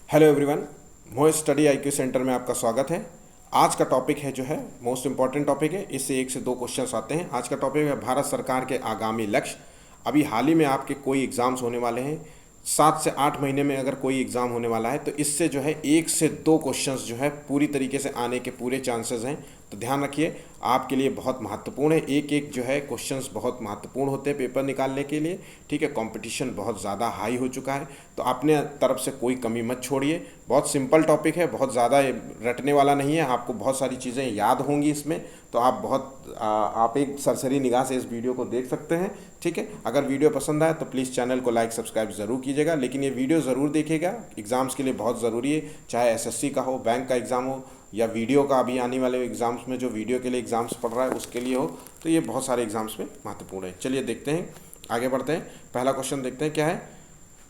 Hello everyone, मोह study IQ centre में आपका स्वागत है। आज का टॉपिक है जो है मोस्ट इम्पॉर्टेंट टॉपिक है। इससे 1 से 2 क्वेश्चंस आते हैं। आज का टॉपिक है भारत सरकार के आगामी लक्ष्य। अभी हाल ही में आपके कोई एग्ज़ाम्स होने वाले हैं। 7 से 8 महीने में अगर कोई एग्ज़ाम होने वाला है तो इससे जो है 1 से 2 क्वेश्चंस जो है पूरी तरीके से आने के पूरे चांसेस हैं। तो ध्यान रखिए, आपके लिए बहुत महत्वपूर्ण है। एक एक जो है क्वेश्चंस बहुत महत्वपूर्ण होते हैं पेपर निकालने के लिए। ठीक है, कंपटीशन बहुत ज़्यादा हाई हो चुका है, तो अपने तरफ से कोई कमी मत छोड़िए। बहुत सिंपल टॉपिक है, बहुत ज़्यादा रटने वाला नहीं है। आपको बहुत सारी चीज़ें याद होंगी इसमें, तो आप एक सरसरी निगाह से इस वीडियो को देख सकते हैं। ठीक है, अगर वीडियो पसंद आए तो प्लीज़ चैनल को लाइक सब्सक्राइब ज़रूर कीजिएगा, लेकिन ये वीडियो ज़रूर देखिएगा। एग्ज़ाम्स के लिए बहुत ज़रूरी है, चाहे एसएससी का हो, बैंक का एग्ज़ाम हो, या वीडियो का अभी आने वाले एग्ज़ाम्स में जो वीडियो के लिए एग्ज़ाम्स पढ़ रहा है उसके लिए हो। तो ये बहुत सारे एग्ज़ाम्स में महत्वपूर्ण है। चलिए देखते हैं, आगे बढ़ते हैं। पहला क्वेश्चन देखते हैं क्या है।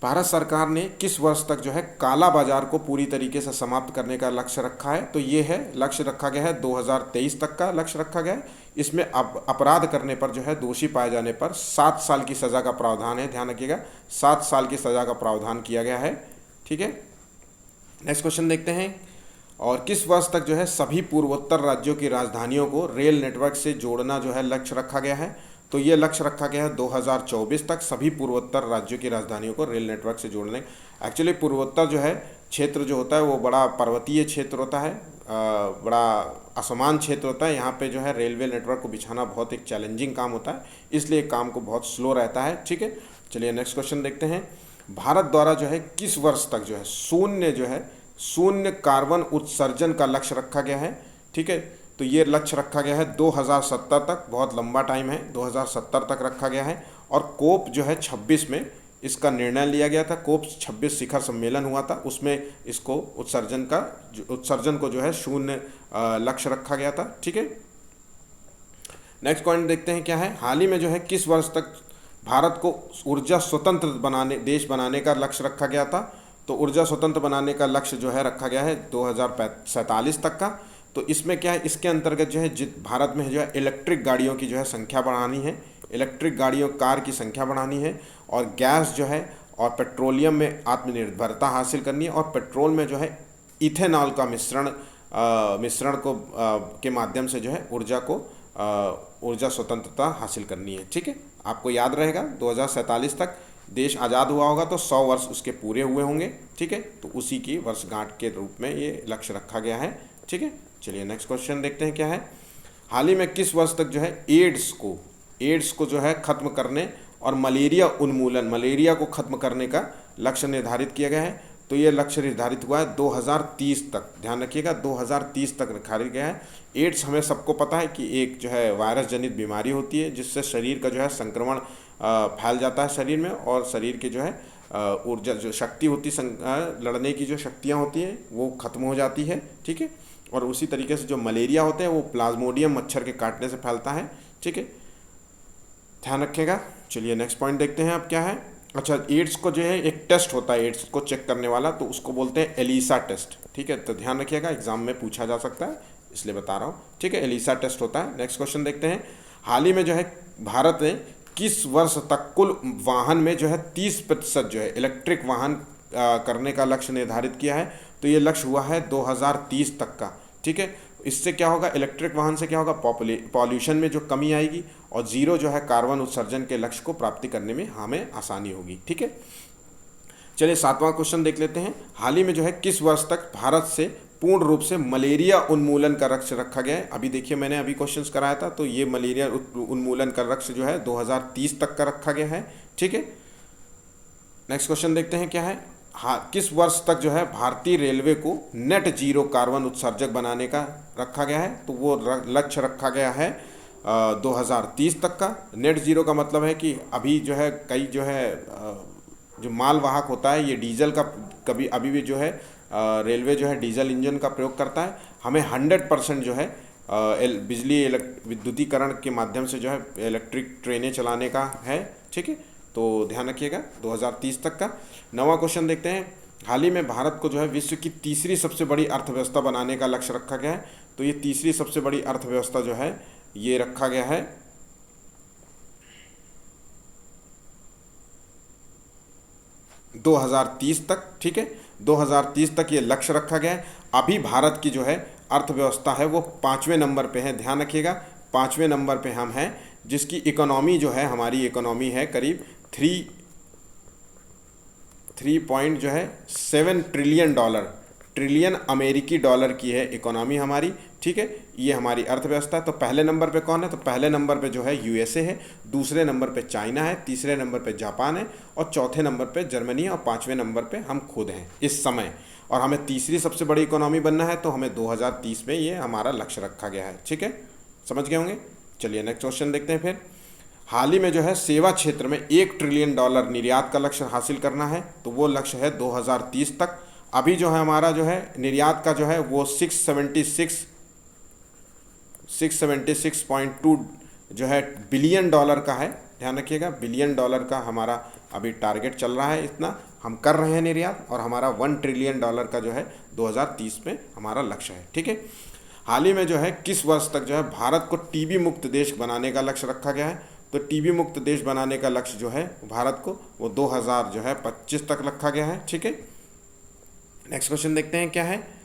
भारत सरकार ने किस वर्ष तक जो है काला बाजार को पूरी तरीके से समाप्त करने का लक्ष्य रखा है। तो ये है लक्ष्य रखा गया है 2023 तक का लक्ष्य रखा गया है। इसमें अपराध करने पर जो है दोषी पाए जाने पर 7 साल की सज़ा का प्रावधान है। ध्यान रखिएगा, 7 साल की सज़ा का प्रावधान किया गया है। ठीक है, नेक्स्ट क्वेश्चन देखते हैं। और किस वर्ष तक जो है सभी पूर्वोत्तर राज्यों की राजधानियों को रेल नेटवर्क से जोड़ना जो है लक्ष्य रखा गया है। तो ये लक्ष्य रखा गया है 2024 तक सभी पूर्वोत्तर राज्यों की राजधानियों को रेल नेटवर्क से जोड़ने। एक्चुअली पूर्वोत्तर जो है क्षेत्र जो होता है वो बड़ा पर्वतीय क्षेत्र होता है, बड़ा असमान क्षेत्र होता है। यहाँ पे जो है रेलवे नेटवर्क को बिछाना बहुत एक चैलेंजिंग काम होता है, इसलिए काम को बहुत स्लो रहता है। ठीक है, चलिए नेक्स्ट क्वेश्चन देखते हैं। भारत द्वारा जो है किस वर्ष तक जो है शून्य कार्बन उत्सर्जन का लक्ष्य रखा गया है। ठीक है, तो ये लक्ष्य रखा गया है 2070 तक, बहुत लंबा टाइम है, 2070 तक रखा गया है। और कोप जो है 26 में इसका निर्णय लिया गया था। कोप 26 शिखर सम्मेलन हुआ था, उसमें इसको उत्सर्जन को जो है शून्य लक्ष्य रखा गया था। ठीक है, नेक्स्ट पॉइंट देखते हैं क्या है। हाल ही में जो है किस वर्ष तक भारत को ऊर्जा स्वतंत्र देश बनाने का लक्ष्य रखा गया था। तो ऊर्जा स्वतंत्र बनाने का लक्ष्य जो है रखा गया है 2047 तक का। तो इसमें क्या है, इसके अंतर्गत जो है भारत में जो है इलेक्ट्रिक गाड़ियों की जो है संख्या बढ़ानी है, इलेक्ट्रिक गाड़ियों कार की संख्या बढ़ानी है, और गैस जो है और पेट्रोलियम में आत्मनिर्भरता हासिल करनी है, और पेट्रोल में जो है इथेनॉल का मिश्रण के माध्यम से जो है ऊर्जा स्वतंत्रता हासिल करनी है। ठीक है, आपको याद रहेगा 2047 तक देश आज़ाद हुआ होगा तो 100 वर्ष उसके पूरे हुए होंगे। ठीक है, तो उसी की वर्षगांठ के रूप में ये लक्ष्य रखा गया है। ठीक है, चलिए नेक्स्ट क्वेश्चन देखते हैं क्या है। हाल ही में किस वर्ष तक जो है एड्स को जो है खत्म करने और मलेरिया को खत्म करने का लक्ष्य निर्धारित किया गया है। तो ये लक्ष्य निर्धारित हुआ है 2030 तक। ध्यान रखिएगा, 2030 तक निर्धारित गया है। एड्स हमें सबको पता है कि एक जो है वायरस जनित बीमारी होती है, जिससे शरीर का जो है संक्रमण फैल जाता है शरीर में, और शरीर के जो है ऊर्जा जो शक्ति होती लड़ने की जो शक्तियाँ होती हैं वो खत्म हो जाती है। ठीक है, और उसी तरीके से जो मलेरिया होते हैं वो प्लाज्मोडियम मच्छर के काटने से फैलता है। ठीक है, ध्यान रखिएगा। चलिए नेक्स्ट पॉइंट देखते हैं अब क्या है। अच्छा, एड्स को जो है एक टेस्ट होता है एड्स को चेक करने वाला, तो उसको बोलते हैं एलिसा टेस्ट। ठीक है, तो ध्यान रखिएगा, एग्जाम में पूछा जा सकता है इसलिए बता रहा हूँ। ठीक है, एलिसा टेस्ट होता है। नेक्स्ट क्वेश्चन देखते हैं। हाल ही में जो है भारत ने किस वर्ष तक कुल वाहन में जो है 30% जो है इलेक्ट्रिक वाहन करने का लक्ष्य निर्धारित किया है। तो ये लक्ष्य हुआ है 2030 तक का। ठीक है, इससे क्या होगा, इलेक्ट्रिक वाहन से क्या होगा, पॉल्यूशन में जो कमी आएगी, और जीरो जो है कार्बन उत्सर्जन के लक्ष्य को प्राप्ति करने में हमें आसानी होगी। ठीक है, चलिए 7वां क्वेश्चन देख लेते हैं। हाल ही में जो है किस वर्ष तक भारत से पूर्ण रूप से मलेरिया उन्मूलन का लक्ष्य रखा गया है। अभी देखिए मैंने अभी क्वेश्चंस कराया था, तो ये मलेरिया उन्मूलन का लक्ष्य जो है 2030 तक का रखा गया है। ठीक है, नेक्स्ट क्वेश्चन देखते हैं क्या है। हाँ, किस वर्ष तक जो है भारतीय रेलवे को नेट जीरो कार्बन उत्सर्जक बनाने का रखा गया है। तो वो लक्ष्य रखा गया है 2030 तक का। नेट जीरो का मतलब है कि अभी जो है कई जो है जो मालवाहक होता है ये डीजल का अभी भी जो है रेलवे जो है डीजल इंजन का प्रयोग करता है। हमें 100% जो है विद्युतीकरण के माध्यम से जो है इलेक्ट्रिक ट्रेनें चलाने का है। ठीक है, तो ध्यान रखिएगा 2030 तक का। 9वां क्वेश्चन देखते हैं। हाल ही में भारत को जो है विश्व की तीसरी सबसे बड़ी अर्थव्यवस्था बनाने का लक्ष्य रखा गया है। तो ये तीसरी सबसे बड़ी अर्थव्यवस्था जो है ये रखा गया है 2030 तक। ठीक है, 2030 तक ये लक्ष्य रखा गया है। अभी भारत की जो है अर्थव्यवस्था है वो 5वें नंबर पे है, ध्यान रखिएगा 5वें नंबर पे हम हैं, जिसकी इकोनॉमी जो है, हमारी इकोनॉमी है करीब 3.7 ट्रिलियन डॉलर, ट्रिलियन अमेरिकी डॉलर की है इकोनॉमी हमारी, ठीक है। ये हमारी अर्थव्यवस्था है। तो पहले नंबर पे कौन है? तो पहले नंबर पे जो है यूएसए है, दूसरे नंबर पे चाइना है, तीसरे नंबर पे जापान है और चौथे नंबर पे जर्मनी है और 5वें नंबर पे हम खुद हैं इस समय। और हमें तीसरी सबसे बड़ी इकोनॉमी बनना है, तो हमें 2030 में ये हमारा लक्ष्य रखा गया है, ठीक है, समझ गए होंगे। चलिए नेक्स्ट क्वेश्चन देखते हैं। फिर हाल ही में जो है सेवा क्षेत्र में 1 ट्रिलियन डॉलर निर्यात का लक्ष्य हासिल करना है, तो वो लक्ष्य है 2030 तक। अभी जो है हमारा जो है निर्यात का जो है वो 676.2 जो है बिलियन डॉलर का है, ध्यान रखिएगा बिलियन डॉलर का हमारा अभी टारगेट चल रहा है, इतना हम कर रहे हैं निर्यात, और हमारा 1 ट्रिलियन डॉलर का जो है 2030 में हमारा लक्ष्य है, ठीक है। हाल ही में जो है किस वर्ष तक जो है भारत को टीबी मुक्त देश बनाने का लक्ष्य रखा गया है? तो टीबी मुक्त देश बनाने का लक्ष्य जो है भारत को वो 2025 तक रखा गया है, ठीक है। नेक्स्ट क्वेश्चन देखते हैं क्या है।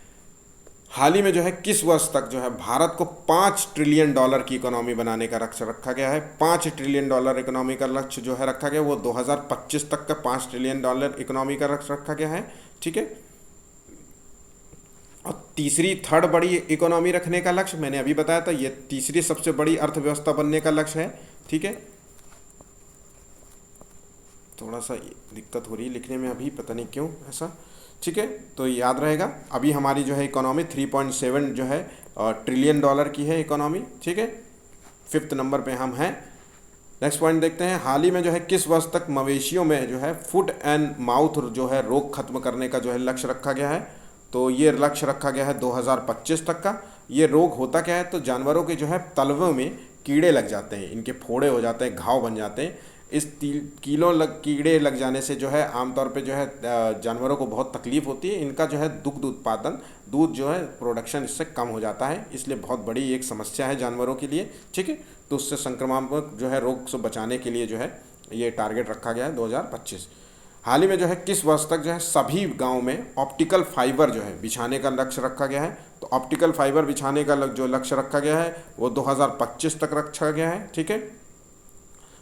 हाल ही में जो है किस वर्ष तक जो है भारत को 5 ट्रिलियन डॉलर की इकोनॉमी बनाने का लक्ष्य रखा गया है? 5 ट्रिलियन डॉलर इकोनॉमी का लक्ष्य जो है रखा गया वो 2025 तक का 5 ट्रिलियन डॉलर इकोनॉमी का लक्ष्य रखा गया है, ठीक है। और तीसरी थर्ड बड़ी इकोनॉमी रखने का लक्ष्य मैंने अभी बताया था, ये तीसरी सबसे बड़ी अर्थव्यवस्था बनने का लक्ष्य है, ठीक है। थोड़ा सा दिक्कत हो रही है लिखने में अभी, पता नहीं क्यों ऐसा, ठीक है। तो याद रहेगा अभी हमारी जो है इकोनॉमी 3.7 जो है ट्रिलियन डॉलर की है इकोनॉमी, ठीक है। 5th नंबर पे हम हैं। नेक्स्ट पॉइंट देखते हैं। हाल ही में जो है किस वर्ष तक मवेशियों में जो है फुट एंड माउथ जो है रोग खत्म करने का जो है लक्ष्य रखा गया है? तो ये लक्ष्य रखा गया है 2025 तक का। ये रोग होता क्या है? तो जानवरों के जो है तलवों में कीड़े लग जाते हैं, इनके फोड़े हो जाते हैं, घाव बन जाते हैं। इस कीड़े लग जाने से जो है आमतौर पे जो है जानवरों को बहुत तकलीफ होती है। इनका जो है दुग्ध उत्पादन, दूध जो है प्रोडक्शन इससे कम हो जाता है, इसलिए बहुत बड़ी एक समस्या है जानवरों के लिए, ठीक है। तो उससे संक्रामक जो है रोग से बचाने के लिए जो है ये टारगेट रखा गया है 2025। हाल ही में जो है किस वर्ष तक जो है सभी गांव में ऑप्टिकल फाइबर जो है बिछाने का लक्ष्य रखा गया है? तो ऑप्टिकल फाइबर बिछाने का जो लक्ष्य रखा गया है वो 2025 तक रखा गया है, ठीक है।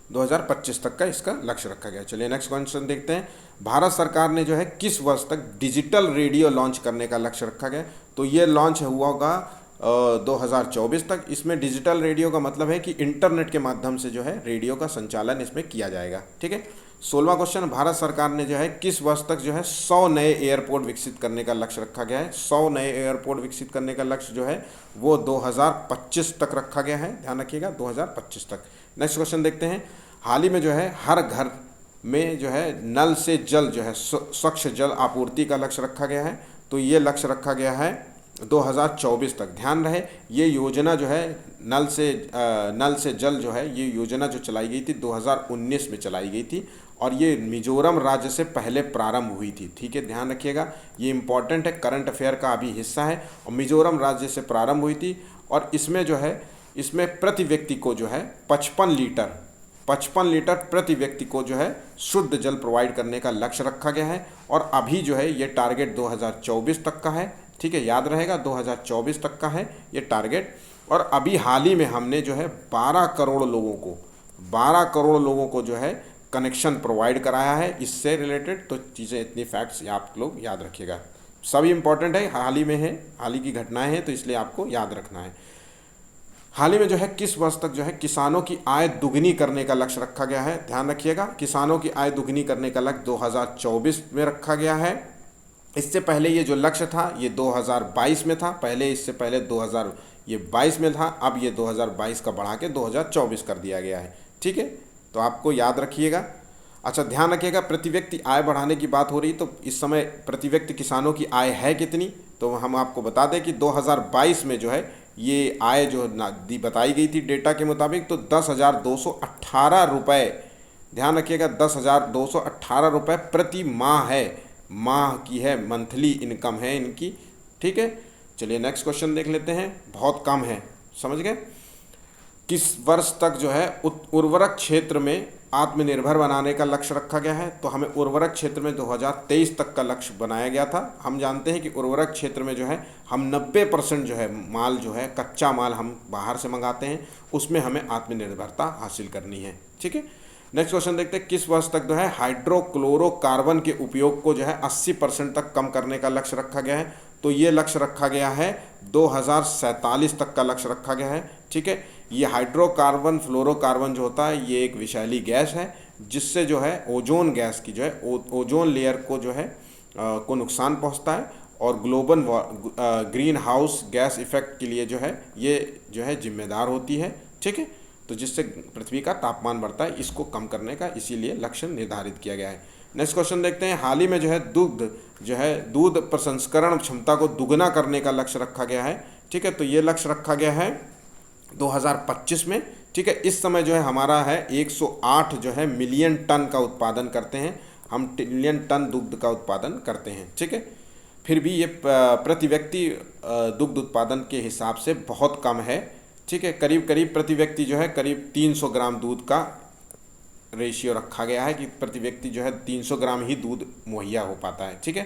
2025 तक का इसका लक्ष्य रखा गया है। चलिए नेक्स्ट क्वेश्चन देखते हैं। भारत सरकार ने जो है किस वर्ष तक डिजिटल रेडियो लॉन्च करने का लक्ष्य रखा गया? तो ये लॉन्च हुआ होगा 2024 तक। इसमें डिजिटल रेडियो का मतलब है कि इंटरनेट के माध्यम से जो है रेडियो का संचालन इसमें किया जाएगा, ठीक है। 16वां क्वेश्चन। भारत सरकार ने जो है किस वर्ष तक जो है 100 नए एयरपोर्ट विकसित करने का लक्ष्य रखा गया है? 100 नए एयरपोर्ट विकसित करने का लक्ष्य जो है वो 2025 तक रखा गया है, ध्यान रखिएगा 2025 तक। नेक्स्ट क्वेश्चन देखते हैं। हाल ही में जो है हर घर में जो है नल से जल जो है स्वच्छ जल आपूर्ति का लक्ष्य रखा गया है। तो ये लक्ष्य रखा गया है 2024 तक। ध्यान रहे ये योजना जो है नल से जल जो है ये योजना जो चलाई गई थी 2019 में चलाई गई थी और ये मिजोरम राज्य से पहले प्रारंभ हुई थी, ठीक है, ध्यान रखिएगा ये इंपॉर्टेंट है, करंट अफेयर का अभी हिस्सा है। और मिजोरम राज्य से प्रारंभ हुई थी और इसमें जो है इसमें प्रति व्यक्ति को जो है 55 लीटर प्रति व्यक्ति को जो है शुद्ध जल प्रोवाइड करने का लक्ष्य रखा गया है। और अभी जो है ये टारगेट 2024 तक का है, ठीक है, याद रहेगा 2024 तक का है ये टारगेट। और अभी हाल ही में हमने जो है 12 करोड़ लोगों को जो है कनेक्शन प्रोवाइड कराया है इससे रिलेटेड। तो चीज़ें इतनी फैक्ट्स आप लोग याद रखिएगा, सभी इंपॉर्टेंट है, हाल ही में है, हाल ही की घटनाएं हैं, तो इसलिए आपको याद रखना है। हाल ही में जो है किस वर्ष तक जो है किसानों की आय दुगनी करने का लक्ष्य रखा गया है? ध्यान रखिएगा किसानों की आय दुगनी करने का लक्ष्य 2024 में रखा गया है। इससे पहले ये जो लक्ष्य था ये 2022 में था, इससे पहले 2022 में था, अब ये 2022 का बढ़ा के 2024 कर दिया गया है, ठीक है। तो आपको याद रखिएगा। अच्छा ध्यान रखिएगा प्रति व्यक्ति आय बढ़ाने की बात हो रही, तो इस समय प्रति व्यक्ति किसानों की आय है कितनी? तो हम आपको बता दें कि 2022 में जो है ये आय जो बताई गई थी डेटा के मुताबिक तो 10,218 रुपये, ध्यान रखिएगा 10,218 रुपये प्रति माह है, माह की है, मंथली इनकम है इनकी, ठीक है। चलिए नेक्स्ट क्वेश्चन देख लेते हैं, बहुत कम है, समझ गए। किस वर्ष तक जो है उर्वरक क्षेत्र में आत्मनिर्भर बनाने का लक्ष्य रखा गया है। तो हमें उर्वरक क्षेत्र में 2023 तक का लक्ष्य बनाया गया था। हम जानते हैं कि उर्वरक क्षेत्र में जो है हम 90% जो है माल जो है कच्चा माल हम बाहर से मंगाते हैं, उसमें हमें आत्मनिर्भरता हासिल करनी है। ठीक है, नेक्स्ट क्वेश्चन देखते हैं, किस वर्ष तक जो है हाइड्रोक्लोरोकार्बन के उपयोग को जो है 80% तक कम करने का लक्ष्य रखा गया है। तो ये लक्ष्य रखा गया है 2047 तक का लक्ष्य रखा गया है। ठीक है, ये हाइड्रोकार्बन फ्लोरोकार्बन जो होता है ये एक विषैली गैस है, जिससे जो है ओजोन गैस की जो है ओजोन लेयर को जो है को नुकसान पहुंचता है, और global green house gas effect के लिए जो है ये जो है जिम्मेदार होती है। ठीक है, तो जिससे पृथ्वी का तापमान बढ़ता है, इसको कम करने का इसीलिए लक्ष्य निर्धारित किया गया है। नेक्स्ट क्वेश्चन देखते हैं, हाल ही में जो है दूध प्रसंस्करण क्षमता को दुगना करने का लक्ष्य रखा गया है। ठीक है, तो ये लक्ष्य रखा गया है 2025 में। ठीक है, इस समय जो है हमारा है 108 जो है मिलियन टन का उत्पादन करते हैं, हम मिलियन टन दुग्ध का उत्पादन करते हैं। ठीक है, फिर भी ये प्रति व्यक्ति दुग्ध उत्पादन के हिसाब से बहुत कम है। ठीक है, करीब करीब प्रति व्यक्ति जो है करीब 300 ग्राम दूध का रेशियो रखा गया है कि प्रति व्यक्ति जो है 300 ग्राम ही दूध मुहैया हो पाता है। ठीक है,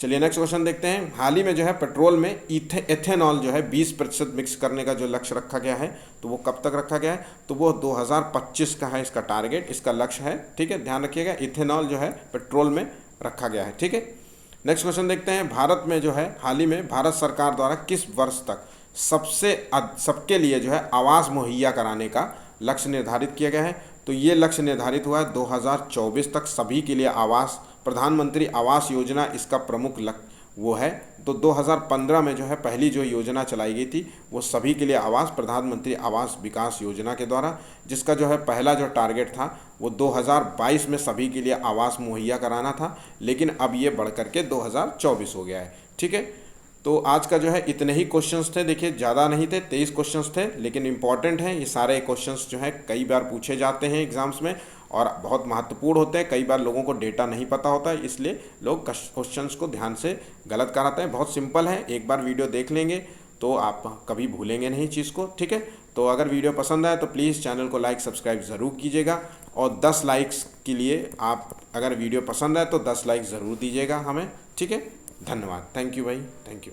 चलिए नेक्स्ट क्वेश्चन देखते हैं, हाल ही में जो है पेट्रोल में एथेनॉल जो है 20% मिक्स करने का जो लक्ष्य रखा गया है, तो वो कब तक रखा गया है, तो वो 2025 का है इसका टारगेट, इसका लक्ष्य है। ठीक है, ध्यान रखिएगा, इथेनॉल जो है पेट्रोल में रखा गया है। ठीक है, नेक्स्ट क्वेश्चन देखते हैं, भारत में जो है हाल ही में भारत सरकार द्वारा किस वर्ष तक सबके लिए जो है आवास मुहैया कराने का लक्ष्य निर्धारित किया गया है। तो ये लक्ष्य निर्धारित हुआ है 2024 तक सभी के लिए आवास, प्रधानमंत्री आवास योजना इसका प्रमुख लक्ष्य वो है। तो 2015 में जो है पहली जो योजना चलाई गई थी वो सभी के लिए आवास, प्रधानमंत्री आवास विकास योजना के द्वारा, जिसका जो है पहला जो टारगेट था वो 2022 में सभी के लिए आवास मुहैया कराना था, लेकिन अब ये बढ़ करके 2024 हो गया है। ठीक है, तो आज का जो है इतने ही क्वेश्चंस थे। देखिए ज़्यादा नहीं थे, 23 क्वेश्चंस थे, लेकिन इंपॉर्टेंट हैं ये सारे क्वेश्चंस जो हैं कई बार पूछे जाते हैं एग्जाम्स में और बहुत महत्वपूर्ण होते हैं। कई बार लोगों को डेटा नहीं पता होता है, इसलिए लोग क्वेश्चंस को ध्यान से गलत कराते हैं। बहुत सिंपल है, एक बार वीडियो देख लेंगे तो आप कभी भूलेंगे नहीं चीज़ को। ठीक है, तो अगर वीडियो पसंद आए तो प्लीज़ चैनल को लाइक सब्सक्राइब ज़रूर कीजिएगा, और 10 लाइक्स के लिए आप अगर वीडियो पसंद आए तो 10 लाइक ज़रूर दीजिएगा हमें। ठीक है, धन्यवाद, थैंक यू भाई, थैंक यू।